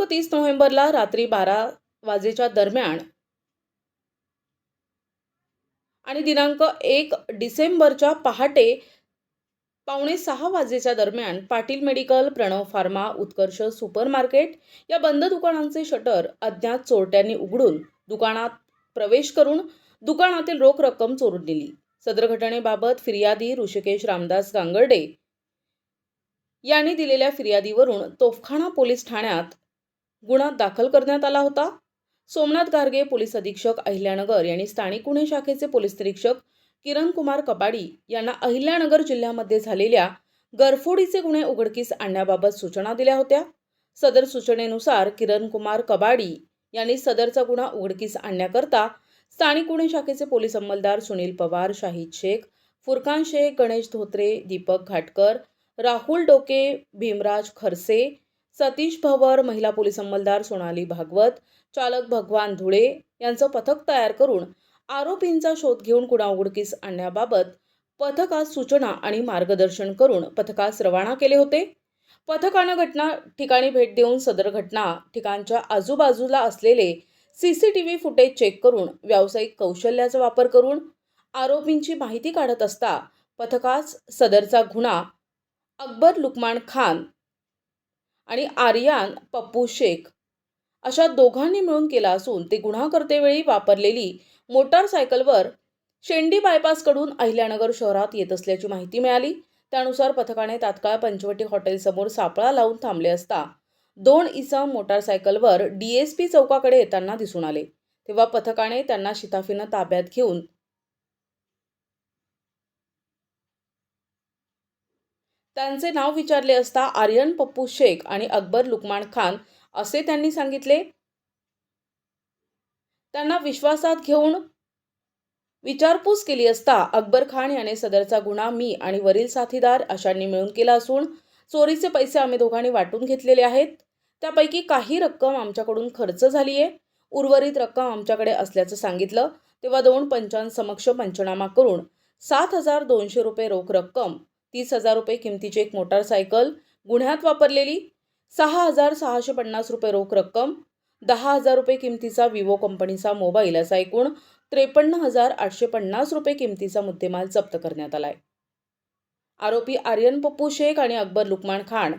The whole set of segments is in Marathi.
30 नोव्हेंबरला रात्री 12 वाजेच्या दरम्यान आणि दिनांक 1 डिसेंबरच्या पहाटे 5:45 वाजेच्या दरम्यान पाटील मेडिकल, प्रणव फार्मा, उत्कर्ष सुपरमार्केट या बंद दुकानांचे शटर अज्ञात चोरट्यांनी उघडून दुकानात प्रवेश करून दुकानातील रोख रक्कम चोरून नेली. सदर घटनेबाबत फिर्यादी ऋषिकेश रामदास गांगर्डे यांनी दिलेल्या फिर्यादीवरून तोफखाना पोलीस ठाण्यात गुन्हा दाखल करण्यात आला होता. सोमनाथ गारगे पोलीस अधीक्षक अहिल्यानगर यांनी स्थानिक गुन्हे शाखेचे पोलीस निरीक्षक किरण कुमार कबाडी यांना अहिल्यानगर जिल्ह्यामध्ये झालेल्या गरफोडीचे गुन्हे उघडकीस आणण्याबाबत सूचना दिल्या होत्या. सदर सूचनेनुसार किरण कुमार कबाडी यांनी सदरचा गुन्हा उघडकीस आणण्याकरता स्थानिक गुन्हे शाखेचे पोलीस अंमलदार सुनील पवार, शाहिद शेख, फुरकान शेख, गणेश धोत्रे, दीपक घाटकर, राहुल डोके, भीमराज खरसे, सतीश भवर, महिला पोलीस अंमलदार सोनाली भागवत, चालक भगवान धुळे यांचं पथक तयार करून आरोपींचा शोध घेऊन गुन्हा उघडकीस आणण्याबाबत पथकास सूचना आणि मार्गदर्शन करून पथकास रवाना केले होते. पथकानं घटना ठिकाणी भेट देऊन सदर घटना ठिकाणच्या आजूबाजूला असलेले CCTV फुटेज चेक करून व्यावसायिक कौशल्याचा वापर करून आरोपींची माहिती काढत असता पथकास सदरचा गुन्हा अकबर लुकमान खान आणि आर्यान पप्पू शेख अशा दोघांनी मिळून केला असून ते गुन्हा करतेवेळी वापरलेली मोटारसायकलवर शेंडी बायपासकडून अहिल्यानगर शहरात येत असल्याची माहिती मिळाली. त्यानुसार पथकाने तात्काळ पंचवटी हॉटेलसमोर सापळा लावून थांबले असता 2 इसम मोटारसायकलवर DSP चौकाकडे येताना दिसून आले. तेव्हा पथकाने त्यांना शिताफीनं ताब्यात घेऊन त्यांचे नाव विचारले असता आर्यन पप्पू शेख आणि अकबर लुकमान खान असे त्यांनी सांगितले. त्यांना विश्वासात घेऊन विचारपूस केली असता अकबर खान याने सदरचा गुन्हा मी आणि वरील साथीदार अशांनी मिळून केला असून चोरीचे पैसे आम्ही दोघांनी वाटून घेतलेले आहेत. त्यापैकी काही रक्कम आमच्याकडून खर्च झाली आहे, उर्वरित रक्कम आमच्याकडे असल्याचं सांगितलं. तेव्हा 2 पंचांसमक्ष पंचनामा करून 7,200 रुपये रोख रक्कम, 30,000 रुपये किमतीची एक मोटारसायकल, गुन्ह्यात वापरलेली 6,650 रुपये रोख रक्कम, 10,000 रुपये किमतीचा विवो कंपनीचा मोबाईल असा एकूण 53,850 रुपये किमतीचा मुद्देमाल जप्त करण्यात आलाय. आरोपी आर्यन पप्पू शेख आणि अकबर लुकमान खान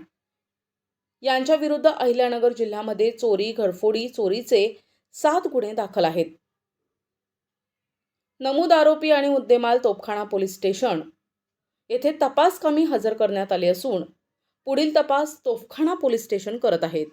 यांच्या विरुद्ध अहिल्यानगर जिल्ह्यामध्ये चोरी, घरफोडी, चोरीचे 7 गुन्हे दाखल आहेत. नमूद आरोपी आणि मुद्देमाल तोफखाना पोलीस स्टेशन येथे तपास कामी हजर करण्यात आले असून पुढील तपास तोफखाना पोलीस स्टेशन करत आहेत.